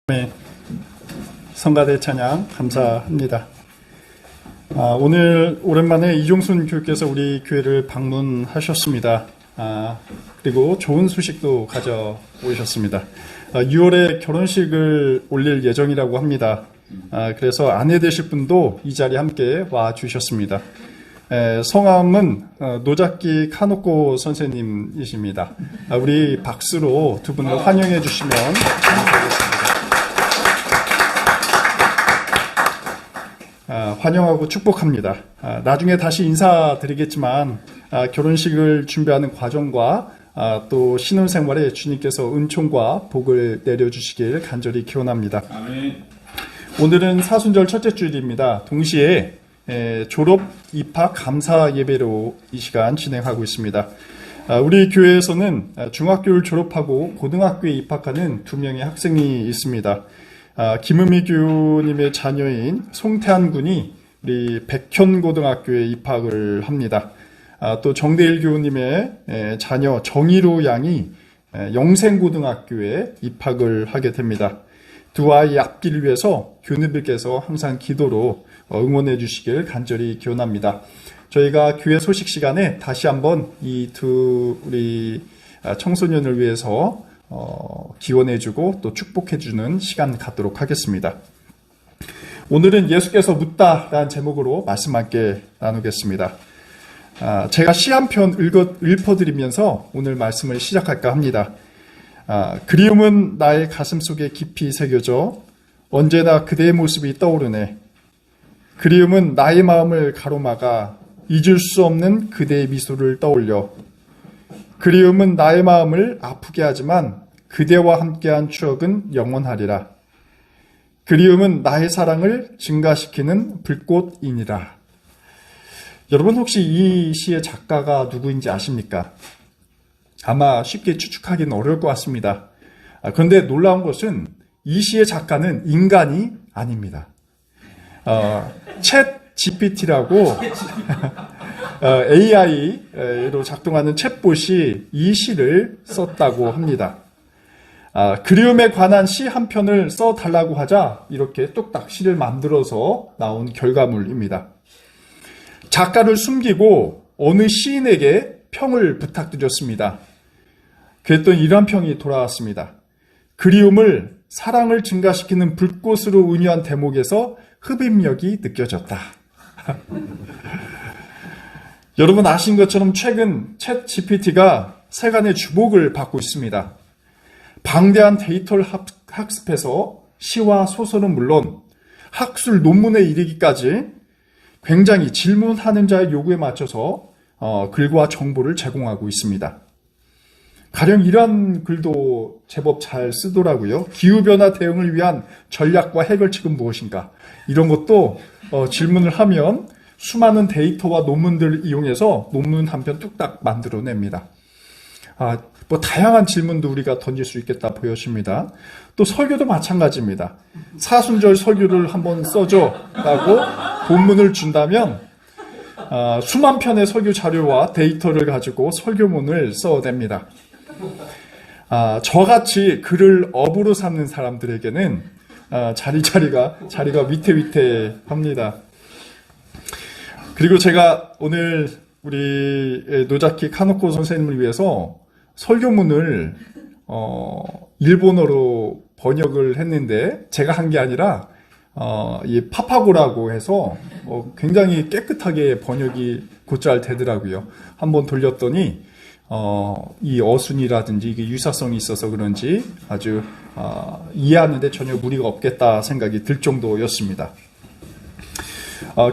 네, 성가대 찬양 감사합니다. 오늘 오랜만에 이종순 교육께서 우리 교회를 방문하셨습니다. 그리고 좋은 소식도 가져오셨습니다. 6월에 결혼식을 올릴 예정이라고 합니다. 그래서 아내 되실 분도 이 자리에 함께 와주셨습니다. 성함은 노자키 카노코 선생님이십니다. 우리 박수로 두 분을 환영해 주시면 감사하겠습니다. 환영하고 축복합니다. 나중에 다시 인사드리겠지만 결혼식을 준비하는 과정과 또 신혼생활에 주님께서 은총과 복을 내려주시길 간절히 기원합니다. 아멘. 오늘은 사순절 첫째 주일입니다. 동시에 졸업, 입학, 감사 예배로 이 시간 진행하고 있습니다. 우리 교회에서는 중학교를 졸업하고 고등학교에 입학하는 2명의 학생이 있습니다. 김은미 교우님의 자녀인 송태한 군이 우리 백현고등학교에 입학을 합니다. 또 정대일 교우님의 자녀 정희로 양이 영생고등학교에 입학을 하게 됩니다. 두 아이 앞길을 위해서 교우님들께서 항상 기도로 응원해 주시길 간절히 기원합니다. 저희가 교회 소식 시간에 다시 한번 이 두 우리 청소년을 위해서 기원해주고 또 축복해주는 시간 갖도록 하겠습니다. 오늘은 예수께서 묻다라는 제목으로 말씀 함께 나누겠습니다. 제가 시 한 편 읊어드리면서 오늘 말씀을 시작할까 합니다. 그리움은 나의 가슴 속에 깊이 새겨져 언제나 그대의 모습이 떠오르네. 그리움은 나의 마음을 가로막아 잊을 수 없는 그대의 미소를 떠올려. 그리움은 나의 마음을 아프게 하지만 그대와 함께한 추억은 영원하리라. 그리움은 나의 사랑을 증가시키는 불꽃이니라. 여러분 혹시 이 시의 작가가 누구인지 아십니까? 아마 쉽게 추측하기는 어려울 것 같습니다. 그런데 놀라운 것은 이 시의 작가는 인간이 아닙니다. 챗 GPT라고 AI로 작동하는 챗봇이 이 시를 썼다고 합니다. 그리움에 관한 시 한 편을 써달라고 하자 이렇게 뚝딱 시를 만들어서 나온 결과물입니다. 작가를 숨기고 어느 시인에게 평을 부탁드렸습니다. 그랬더니 이러한 평이 돌아왔습니다. 그리움을 사랑을 증가시키는 불꽃으로 은유한 대목에서 흡입력이 느껴졌다. 여러분 아신 것처럼 최근 챗 GPT가 세간의 주목을 받고 있습니다. 방대한 데이터를 학습해서 시와 소설은 물론 학술 논문에 이르기까지 굉장히 질문하는 자의 요구에 맞춰서 글과 정보를 제공하고 있습니다. 가령 이러한 글도 제법 잘 쓰더라고요. 기후변화 대응을 위한 전략과 해결책은 무엇인가? 이런 것도 질문을 하면 수많은 데이터와 논문들을 이용해서 논문 한 편 뚝딱 만들어냅니다. 다양한 질문도 우리가 던질 수 있겠다 보여집니다. 또 설교도 마찬가지입니다. 사순절 설교를 한번 써줘 라고 본문을 준다면 수만 편의 설교 자료와 데이터를 가지고 설교문을 써냅니다. 저같이 글을 업으로 삼는 사람들에게는 자리가 위태위태합니다. 그리고 제가 오늘 우리 노자키 카노코 선생님을 위해서 설교문을 일본어로 번역을 했는데 제가 한 게 아니라 이 파파고라고 해서 굉장히 깨끗하게 번역이 곧잘 되더라고요. 한번 돌렸더니 이 어순이라든지 이게 유사성이 있어서 그런지 아주 이해하는데 전혀 무리가 없겠다 생각이 들 정도였습니다.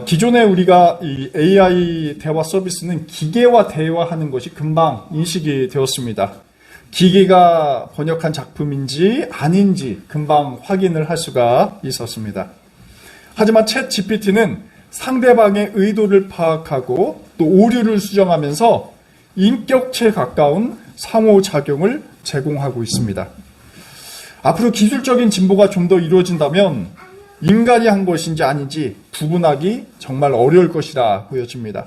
기존에 우리가 이 AI 대화 서비스는 기계와 대화하는 것이 금방 인식이 되었습니다. 기계가 번역한 작품인지 아닌지 금방 확인을 할 수가 있었습니다. 하지만 챗 GPT는 상대방의 의도를 파악하고 또 오류를 수정하면서 인격체에 가까운 상호작용을 제공하고 있습니다. 앞으로 기술적인 진보가 좀 더 이루어진다면 인간이 한 것인지 아닌지 구분하기 정말 어려울 것이라 보여집니다.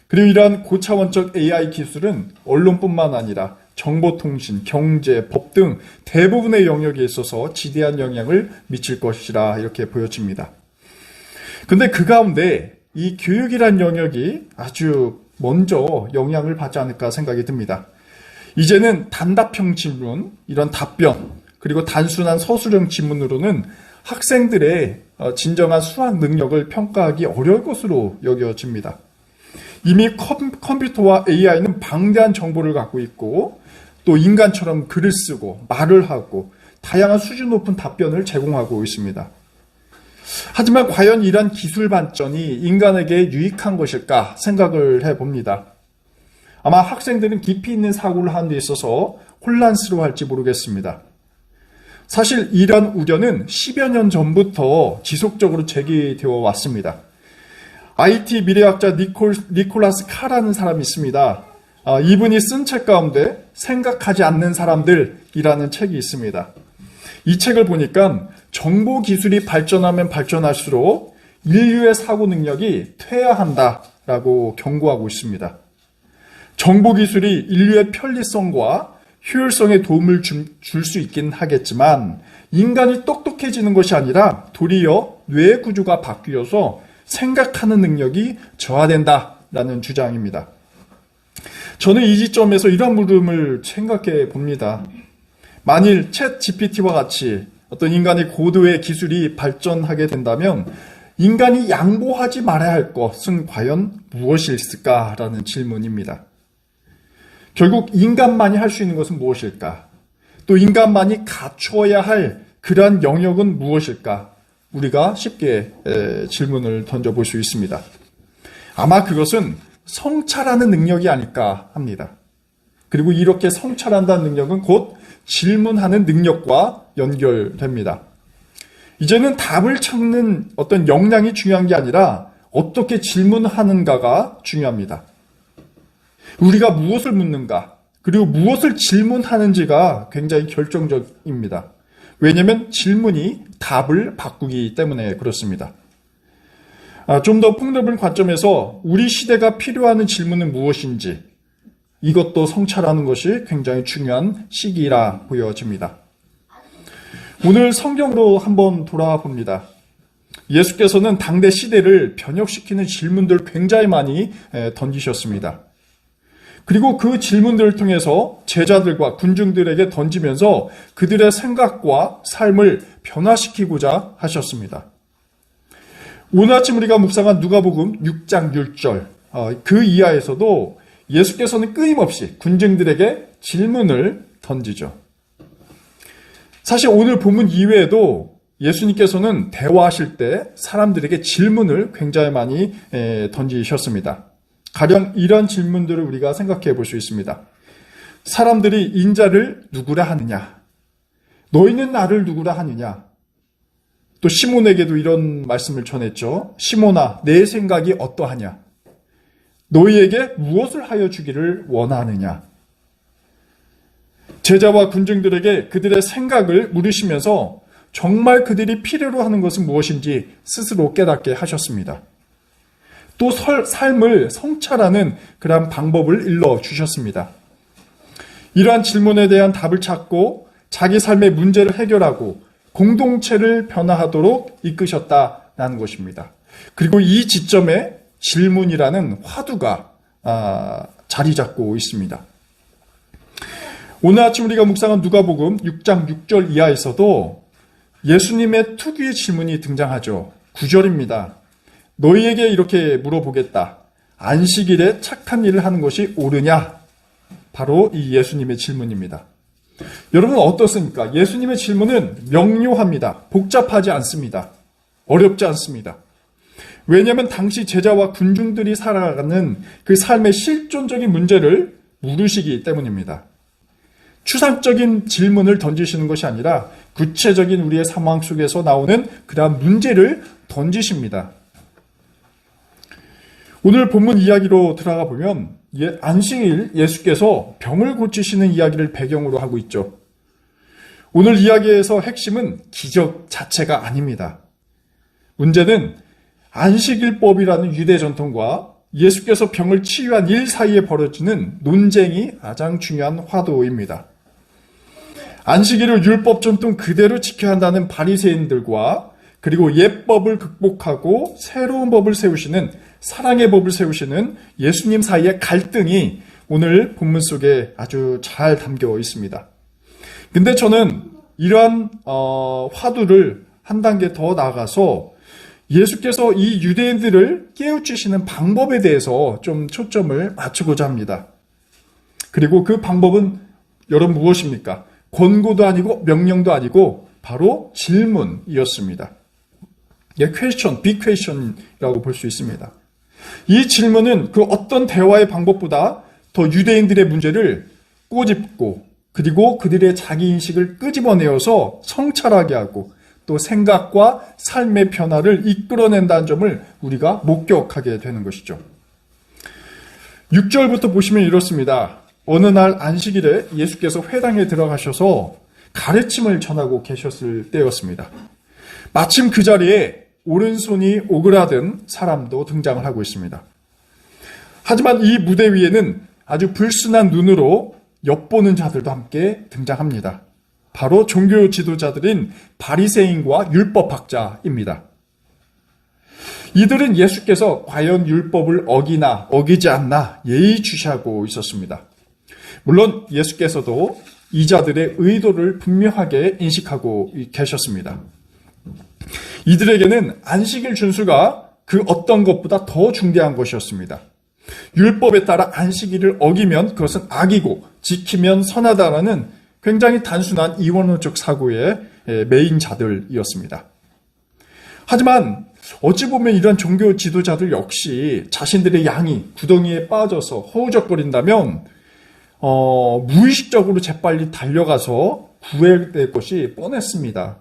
그리고 이러한 고차원적 AI 기술은 언론뿐만 아니라 정보통신, 경제, 법 등 대부분의 영역에 있어서 지대한 영향을 미칠 것이라 이렇게 보여집니다. 근데 그 가운데 이 교육이란 영역이 아주 먼저 영향을 받지 않을까 생각이 듭니다. 이제는 단답형 질문, 이런 답변, 그리고 단순한 서술형 질문으로는 학생들의 진정한 수학 능력을 평가하기 어려울 것으로 여겨집니다. 이미 컴퓨터와 AI는 방대한 정보를 갖고 있고 또 인간처럼 글을 쓰고 말을 하고 다양한 수준 높은 답변을 제공하고 있습니다. 하지만 과연 이러한 기술 발전이 인간에게 유익한 것일까 생각을 해봅니다. 아마 학생들은 깊이 있는 사고를 하는 데 있어서 혼란스러워할지 모르겠습니다. 사실 이런 우려는 10여 년 전부터 지속적으로 제기되어 왔습니다. IT 미래학자 니콜라스 카라는 사람이 있습니다. 이분이 쓴 책 가운데 생각하지 않는 사람들이라는 책이 있습니다. 이 책을 보니까 정보 기술이 발전하면 발전할수록 인류의 사고 능력이 퇴화한다라고 경고하고 있습니다. 정보 기술이 인류의 편리성과 효율성에 도움을 줄 수 있긴 하겠지만 인간이 똑똑해지는 것이 아니라 도리어 뇌 구조가 바뀌어서 생각하는 능력이 저하된다라는 주장입니다. 저는 이 지점에서 이런 물음을 생각해 봅니다. 만일 챗 GPT와 같이 어떤 인간의 고도의 기술이 발전하게 된다면 인간이 양보하지 말아야 할 것은 과연 무엇일까라는 질문입니다. 결국 인간만이 할 수 있는 것은 무엇일까? 또 인간만이 갖춰야 할 그러한 영역은 무엇일까? 우리가 쉽게 질문을 던져볼 수 있습니다. 아마 그것은 성찰하는 능력이 아닐까 합니다. 그리고 이렇게 성찰한다는 능력은 곧 질문하는 능력과 연결됩니다. 이제는 답을 찾는 어떤 역량이 중요한 게 아니라 어떻게 질문하는가가 중요합니다. 우리가 무엇을 묻는가, 그리고 무엇을 질문하는지가 굉장히 결정적입니다. 왜냐하면 질문이 답을 바꾸기 때문에 그렇습니다. 좀 더 폭넓은 관점에서 우리 시대가 필요하는 질문은 무엇인지 이것도 성찰하는 것이 굉장히 중요한 시기라 보여집니다. 오늘 성경으로 한번 돌아와 봅니다. 예수께서는 당대 시대를 변혁시키는 질문들을 굉장히 많이 던지셨습니다. 그리고 그 질문들을 통해서 제자들과 군중들에게 던지면서 그들의 생각과 삶을 변화시키고자 하셨습니다. 오늘 아침 우리가 묵상한 누가복음 6장 6절 그 이하에서도 예수께서는 끊임없이 군중들에게 질문을 던지죠. 사실 오늘 본문 이외에도 예수님께서는 대화하실 때 사람들에게 질문을 굉장히 많이 던지셨습니다. 가령 이런 질문들을 우리가 생각해 볼 수 있습니다. 사람들이 인자를 누구라 하느냐? 너희는 나를 누구라 하느냐? 또 시몬에게도 이런 말씀을 전했죠. 시몬아, 내 생각이 어떠하냐? 너희에게 무엇을 하여 주기를 원하느냐? 제자와 군중들에게 그들의 생각을 물으시면서 정말 그들이 필요로 하는 것은 무엇인지 스스로 깨닫게 하셨습니다. 또 삶을 성찰하는 그러한 방법을 일러주셨습니다. 이러한 질문에 대한 답을 찾고 자기 삶의 문제를 해결하고 공동체를 변화하도록 이끄셨다는 것입니다. 그리고 이 지점에 질문이라는 화두가 자리 잡고 있습니다. 오늘 아침 우리가 묵상한 누가복음 6장 6절 이하에서도 예수님의 특유의 질문이 등장하죠. 9절입니다. 너희에게 이렇게 물어보겠다. 안식일에 착한 일을 하는 것이 옳으냐? 바로 이 예수님의 질문입니다. 여러분 어떻습니까? 예수님의 질문은 명료합니다. 복잡하지 않습니다. 어렵지 않습니다. 왜냐하면 당시 제자와 군중들이 살아가는 그 삶의 실존적인 문제를 물으시기 때문입니다. 추상적인 질문을 던지시는 것이 아니라 구체적인 우리의 상황 속에서 나오는 그러한 문제를 던지십니다. 오늘 본문 이야기로 들어가 보면 안식일 예수께서 병을 고치시는 이야기를 배경으로 하고 있죠. 오늘 이야기에서 핵심은 기적 자체가 아닙니다. 문제는 안식일법이라는 유대 전통과 예수께서 병을 치유한 일 사이에 벌어지는 논쟁이 가장 중요한 화두입니다. 안식일을 율법 전통 그대로 지켜야 한다는 바리새인들과 그리고 옛법을 극복하고 새로운 법을 세우시는 사랑의 법을 세우시는 예수님 사이의 갈등이 오늘 본문 속에 아주 잘 담겨 있습니다. 근데 저는 이러한 화두를 한 단계 더 나아가서 예수께서 이 유대인들을 깨우치시는 방법에 대해서 좀 초점을 맞추고자 합니다. 그리고 그 방법은 여러분 무엇입니까? 권고도 아니고 명령도 아니고 바로 질문이었습니다. 퀘스천, 빅퀘스천이라고 볼 수 있습니다. 이 질문은 그 어떤 대화의 방법보다 더 유대인들의 문제를 꼬집고 그리고 그들의 자기인식을 끄집어내어서 성찰하게 하고 또 생각과 삶의 변화를 이끌어낸다는 점을 우리가 목격하게 되는 것이죠. 6절부터 보시면 이렇습니다. 어느 날 안식일에 예수께서 회당에 들어가셔서 가르침을 전하고 계셨을 때였습니다. 마침 그 자리에 오른손이 오그라든 사람도 등장을 하고 있습니다. 하지만 이 무대 위에는 아주 불순한 눈으로 엿보는 자들도 함께 등장합니다. 바로 종교 지도자들인 바리새인과 율법학자입니다. 이들은 예수께서 과연 율법을 어기나 어기지 않나 예의주시하고 있었습니다. 물론 예수께서도 이 자들의 의도를 분명하게 인식하고 계셨습니다. 이들에게는 안식일 준수가 그 어떤 것보다 더 중대한 것이었습니다. 율법에 따라 안식일을 어기면 그것은 악이고 지키면 선하다라는 굉장히 단순한 이원론적 사고의 메인 자들이었습니다. 하지만 어찌 보면 이런 종교 지도자들 역시 자신들의 양이 구덩이에 빠져서 허우적거린다면 무의식적으로 재빨리 달려가서 구해낼 것이 뻔했습니다.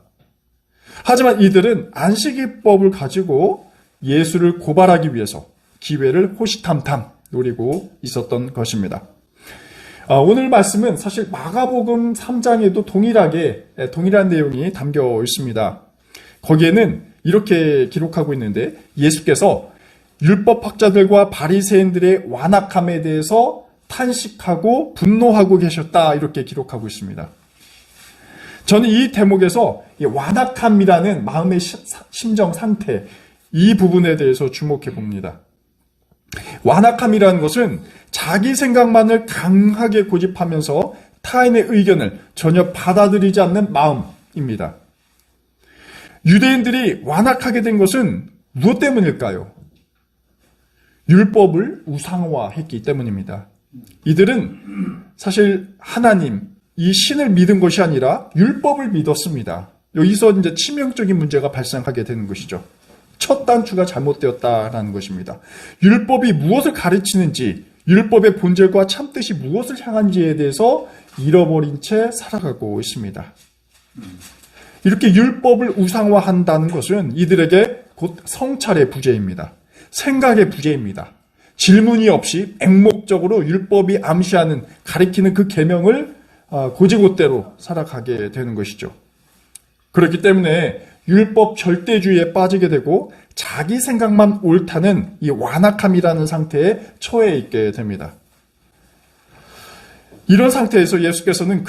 하지만 이들은 안식일법을 가지고 예수를 고발하기 위해서 기회를 호시탐탐 노리고 있었던 것입니다. 오늘 말씀은 사실 마가복음 3장에도 동일한 내용이 담겨 있습니다. 거기에는 이렇게 기록하고 있는데 예수께서 율법학자들과 바리새인들의 완악함에 대해서 탄식하고 분노하고 계셨다 이렇게 기록하고 있습니다. 저는 이 대목에서 완악함이라는 마음의 심정 상태 이 부분에 대해서 주목해 봅니다. 완악함이라는 것은 자기 생각만을 강하게 고집하면서 타인의 의견을 전혀 받아들이지 않는 마음입니다. 유대인들이 완악하게 된 것은 무엇 때문일까요? 율법을 우상화했기 때문입니다. 이들은 사실 하나님, 이 신을 믿은 것이 아니라 율법을 믿었습니다. 여기서 이제 치명적인 문제가 발생하게 되는 것이죠. 첫 단추가 잘못되었다라는 것입니다. 율법이 무엇을 가르치는지, 율법의 본질과 참뜻이 무엇을 향한지에 대해서 잃어버린 채 살아가고 있습니다. 이렇게 율법을 우상화한다는 것은 이들에게 곧 성찰의 부재입니다. 생각의 부재입니다. 질문이 없이 맹목적으로 율법이 암시하는, 가리키는 그 계명을 고지곳대로 살아가게 되는 것이죠. 그렇기 때문에 율법 절대주의에 빠지게 되고 자기 생각만 옳다는 이 완악함이라는 상태에 처해 있게 됩니다. 이런 상태에서 예수께서는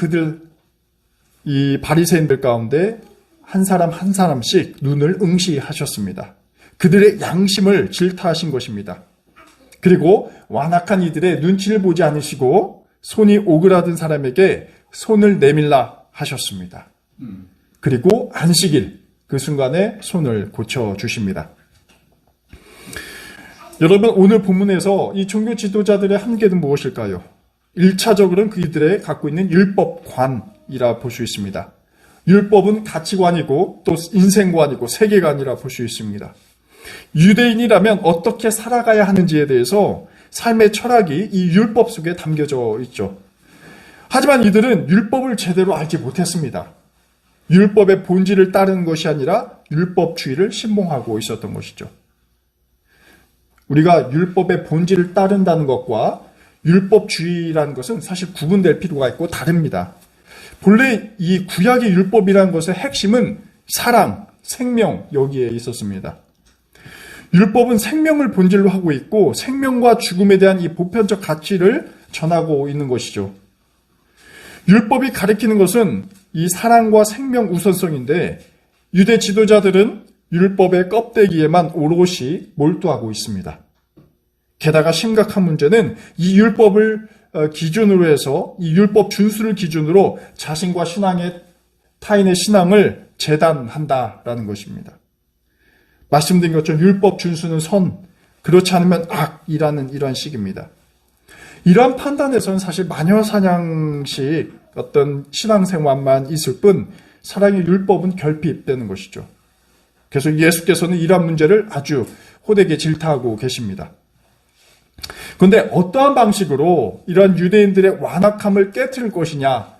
이 바리새인들 가운데 한 사람 한 사람씩 눈을 응시하셨습니다. 그들의 양심을 질타하신 것입니다. 그리고 완악한 이들의 눈치를 보지 않으시고 손이 오그라든 사람에게 손을 내밀라 하셨습니다. 그리고 안식일 그 순간에 손을 고쳐주십니다. 여러분, 오늘 본문에서 이 종교 지도자들의 한계는 무엇일까요? 1차적으로는 그들의 갖고 있는 율법관이라 볼 수 있습니다. 율법은 가치관이고 또 인생관이고 세계관이라 볼 수 있습니다. 유대인이라면 어떻게 살아가야 하는지에 대해서 삶의 철학이 이 율법 속에 담겨져 있죠. 하지만 이들은 율법을 제대로 알지 못했습니다. 율법의 본질을 따르는 것이 아니라 율법주의를 신봉하고 있었던 것이죠. 우리가 율법의 본질을 따른다는 것과 율법주의라는 것은 사실 구분될 필요가 있고 다릅니다. 본래 이 구약의 율법이라는 것의 핵심은 사랑, 생명 여기에 있었습니다. 율법은 생명을 본질로 하고 있고 생명과 죽음에 대한 이 보편적 가치를 전하고 있는 것이죠. 율법이 가리키는 것은 이 사랑과 생명 우선성인데 유대 지도자들은 율법의 껍데기에만 오롯이 몰두하고 있습니다. 게다가 심각한 문제는 이 율법을 기준으로 해서 이 율법 준수를 기준으로 자신과 타인의 신앙을 재단한다라는 것입니다. 말씀드린 것처럼 율법 준수는 선, 그렇지 않으면 악이라는 이런 식입니다. 이러한 판단에서는 사실 마녀사냥식 어떤 신앙생활만 있을 뿐 사랑의 율법은 결핍되는 것이죠. 그래서 예수께서는 이러한 문제를 아주 호되게 질타하고 계십니다. 그런데 어떠한 방식으로 이러한 유대인들의 완악함을 깨트릴 것이냐,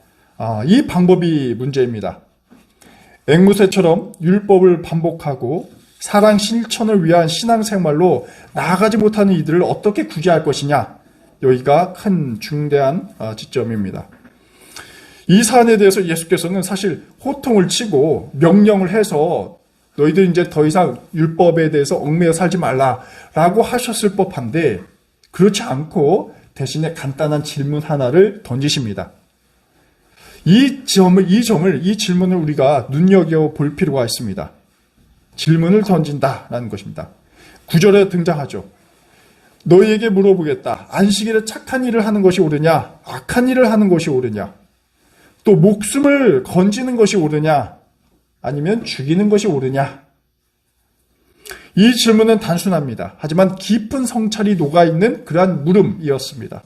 이 방법이 문제입니다. 앵무새처럼 율법을 반복하고 사랑 실천을 위한 신앙생활로 나아가지 못하는 이들을 어떻게 구제할 것이냐, 여기가 큰 중대한 지점입니다. 이 사안에 대해서 예수께서는 사실 호통을 치고 명령을 해서 너희들 이제 더 이상 율법에 대해서 얽매여 살지 말라라고 하셨을 법한데 그렇지 않고 대신에 간단한 질문 하나를 던지십니다. 이 질문을 우리가 눈여겨볼 필요가 있습니다. 질문을 던진다라는 것입니다. 9절에 등장하죠. 너희에게 물어보겠다. 안식일에 착한 일을 하는 것이 옳으냐? 악한 일을 하는 것이 옳으냐? 또 목숨을 건지는 것이 옳으냐? 아니면 죽이는 것이 옳으냐? 이 질문은 단순합니다. 하지만 깊은 성찰이 녹아있는 그러한 물음이었습니다.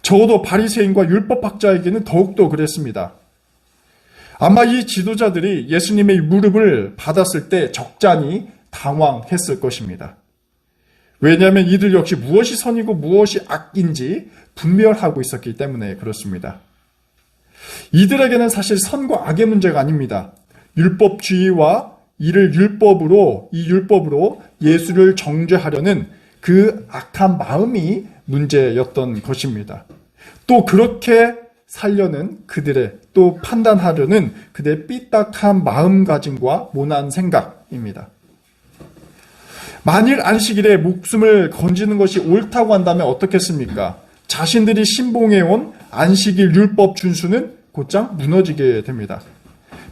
적어도 바리새인과 율법학자에게는 더욱더 그랬습니다. 아마 이 지도자들이 예수님의 물음을 받았을 때 적잖이 당황했을 것입니다. 왜냐하면 이들 역시 무엇이 선이고 무엇이 악인지 분별하고 있었기 때문에 그렇습니다. 이들에게는 사실 선과 악의 문제가 아닙니다. 율법주의와 이를 율법으로 예수를 정죄하려는 그 악한 마음이 문제였던 것입니다. 또 그렇게 살려는 그들의, 또 판단하려는 그들의 삐딱한 마음가짐과 모난 생각입니다. 만일 안식일에 목숨을 건지는 것이 옳다고 한다면 어떻겠습니까? 자신들이 신봉해온 안식일 율법 준수는 곧장 무너지게 됩니다.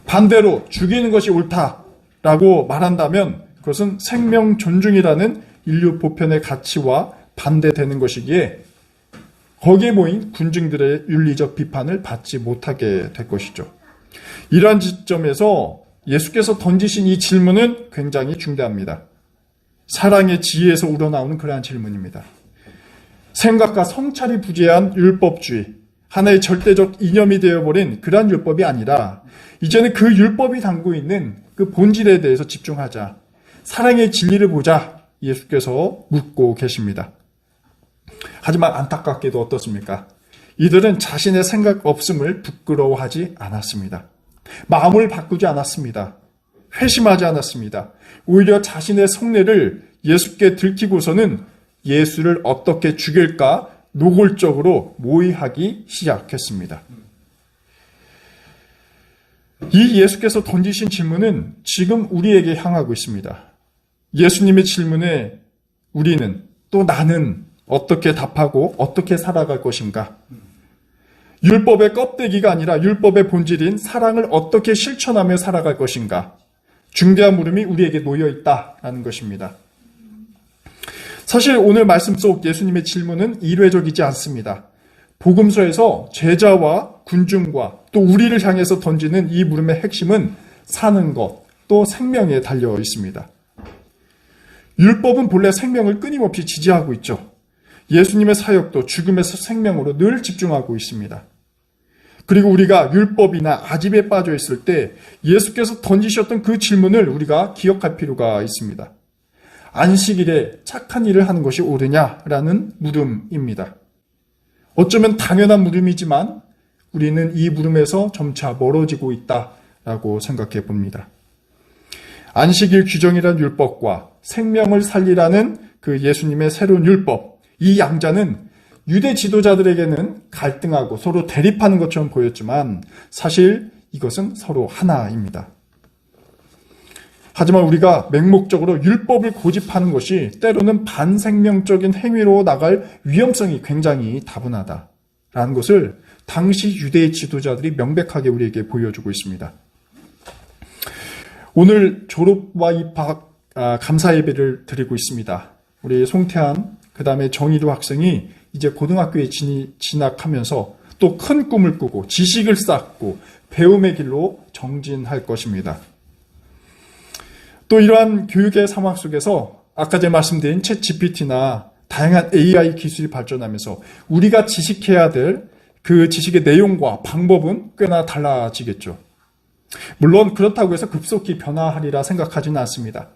반대로 죽이는 것이 옳다라고 말한다면 그것은 생명 존중이라는 인류 보편의 가치와 반대되는 것이기에 거기에 모인 군중들의 윤리적 비판을 받지 못하게 될 것이죠. 이러한 지점에서 예수께서 던지신 이 질문은 굉장히 중대합니다. 사랑의 지혜에서 우러나오는 그러한 질문입니다. 생각과 성찰이 부재한 율법주의, 하나의 절대적 이념이 되어버린 그러한 율법이 아니라 이제는 그 율법이 담고 있는 그 본질에 대해서 집중하자. 사랑의 진리를 보자. 예수께서 묻고 계십니다. 하지만 안타깝게도 어떻습니까? 이들은 자신의 생각 없음을 부끄러워하지 않았습니다. 마음을 바꾸지 않았습니다. 회심하지 않았습니다. 오히려 자신의 속내를 예수께 들키고서는 예수를 어떻게 죽일까 노골적으로 모의하기 시작했습니다. 이 예수께서 던지신 질문은 지금 우리에게 향하고 있습니다. 예수님의 질문에 우리는 또 나는 어떻게 답하고 어떻게 살아갈 것인가? 율법의 껍데기가 아니라 율법의 본질인 사랑을 어떻게 실천하며 살아갈 것인가? 중대한 물음이 우리에게 놓여 있다라는 것입니다. 사실 오늘 말씀 속 예수님의 질문은 일회적이지 않습니다. 복음서에서 제자와 군중과 또 우리를 향해서 던지는 이 물음의 핵심은 사는 것, 또 생명에 달려 있습니다. 율법은 본래 생명을 끊임없이 지지하고 있죠. 예수님의 사역도 죽음에서 생명으로 늘 집중하고 있습니다. 그리고 우리가 율법이나 아집에 빠져 있을 때 예수께서 던지셨던 그 질문을 우리가 기억할 필요가 있습니다. 안식일에 착한 일을 하는 것이 옳으냐라는 물음입니다. 어쩌면 당연한 물음이지만 우리는 이 물음에서 점차 멀어지고 있다라고 생각해 봅니다. 안식일 규정이란 율법과 생명을 살리라는 그 예수님의 새로운 율법, 이 양자는 유대 지도자들에게는 갈등하고 서로 대립하는 것처럼 보였지만 사실 이것은 서로 하나입니다. 하지만 우리가 맹목적으로 율법을 고집하는 것이 때로는 반생명적인 행위로 나갈 위험성이 굉장히 다분하다라는 것을 당시 유대의 지도자들이 명백하게 우리에게 보여주고 있습니다. 오늘 졸업과 입학 감사 예배를 드리고 있습니다. 우리 송태한 그 다음에 정희루 학생이 이제 고등학교에 진학하면서 또 큰 꿈을 꾸고 지식을 쌓고 배움의 길로 정진할 것입니다. 또 이러한 교육의 상황 속에서 아까 제가 말씀드린 챗GPT나 다양한 AI 기술이 발전하면서 우리가 지식해야 될 그 지식의 내용과 방법은 꽤나 달라지겠죠. 물론 그렇다고 해서 급속히 변화하리라 생각하지는 않습니다.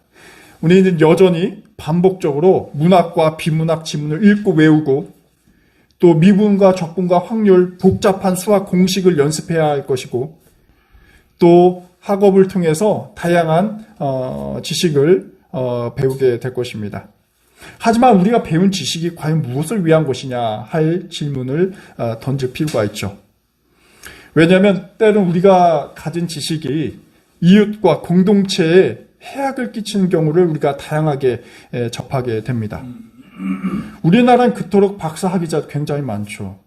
우리는 여전히 반복적으로 문학과 비문학 지문을 읽고 외우고 또 미분과 적분과 확률, 복잡한 수학 공식을 연습해야 할 것이고 또 학업을 통해서 다양한 지식을 배우게 될 것입니다. 하지만 우리가 배운 지식이 과연 무엇을 위한 것이냐 할 질문을 던질 필요가 있죠. 왜냐하면 때로는 우리가 가진 지식이 이웃과 공동체에 해악을 끼치는 경우를 우리가 다양하게 접하게 됩니다. 우리나라는 그토록 박사 학위자 굉장히 많죠.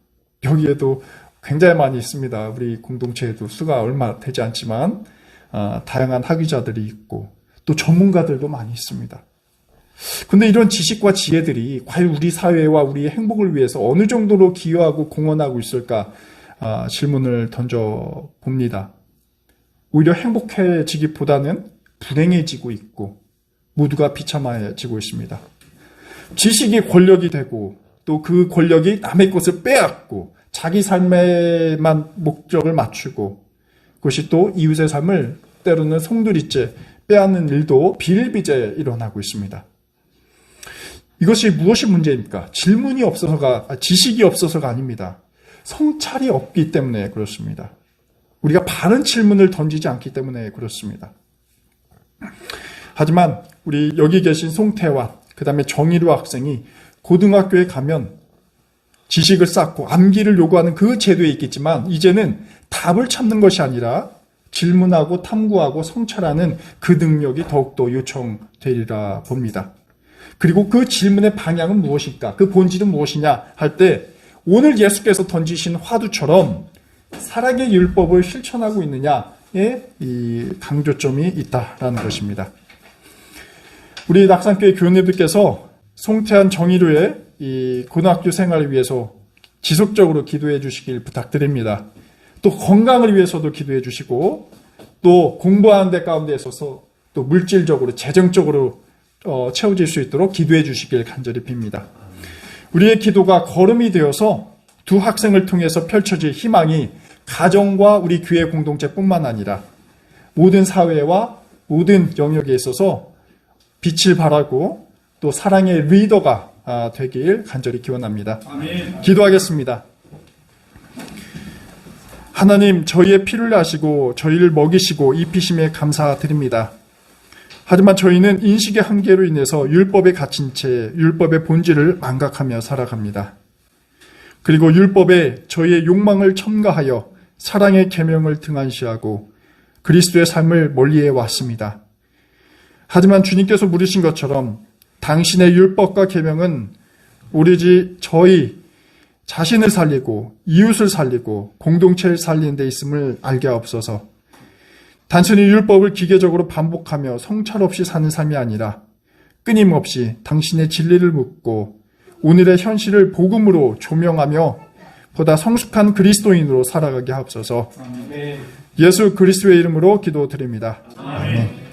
여기에도 굉장히 많이 있습니다. 우리 공동체에도 수가 얼마 되지 않지만 다양한 학위자들이 있고 또 전문가들도 많이 있습니다. 근데 이런 지식과 지혜들이 과연 우리 사회와 우리의 행복을 위해서 어느 정도로 기여하고 공헌하고 있을까 질문을 던져봅니다. 오히려 행복해지기보다는 불행해지고 있고 모두가 비참해지고 있습니다. 지식이 권력이 되고 또 그 권력이 남의 것을 빼앗고 자기 삶에만 목적을 맞추고 그것이 또 이웃의 삶을 때로는 송두리째 빼앗는 일도 비일비재에 일어나고 있습니다. 이것이 무엇이 문제입니까? 질문이 없어서가, 지식이 없어서가 아닙니다. 성찰이 없기 때문에 그렇습니다. 우리가 바른 질문을 던지지 않기 때문에 그렇습니다. 하지만 우리 여기 계신 송태환, 그 다음에 정희루 학생이 고등학교에 가면 지식을 쌓고 암기를 요구하는 그 제도에 있겠지만 이제는 답을 찾는 것이 아니라 질문하고 탐구하고 성찰하는 그 능력이 더욱더 요청되리라 봅니다. 그리고 그 질문의 방향은 무엇일까? 그 본질은 무엇이냐 할 때 오늘 예수께서 던지신 화두처럼 사랑의 율법을 실천하고 있느냐에 이 강조점이 있다라는 것입니다. 우리 낙산교회 교우님들께서 송태한 정희루의 이 고등학교 생활을 위해서 지속적으로 기도해 주시길 부탁드립니다. 또 건강을 위해서도 기도해 주시고 또 공부하는 데 가운데 있어서 또 물질적으로 재정적으로 채워질 수 있도록 기도해 주시길 간절히 빕니다. 우리의 기도가 걸음이 되어서 두 학생을 통해서 펼쳐질 희망이 가정과 우리 교회 공동체뿐만 아니라 모든 사회와 모든 영역에 있어서 빛을 발하고 또 사랑의 리더가 되길 간절히 기원합니다. 아멘. 기도하겠습니다. 하나님, 저희의 피를 나시고 저희를 먹이시고 입히심에 감사드립니다. 하지만 저희는 인식의 한계로 인해서 율법에 갇힌 채 율법의 본질을 망각하며 살아갑니다. 그리고 율법에 저희의 욕망을 첨가하여 사랑의 계명을 등한시하고 그리스도의 삶을 멀리해 왔습니다. 하지만 주님께서 물으신 것처럼 당신의 율법과 계명은 오로지 저희 자신을 살리고 이웃을 살리고 공동체를 살리는 데 있음을 알게 하옵소서. 단순히 율법을 기계적으로 반복하며 성찰 없이 사는 삶이 아니라 끊임없이 당신의 진리를 묻고 오늘의 현실을 복음으로 조명하며 보다 성숙한 그리스도인으로 살아가게 하옵소서. 예수 그리스도의 이름으로 기도드립니다. 아멘.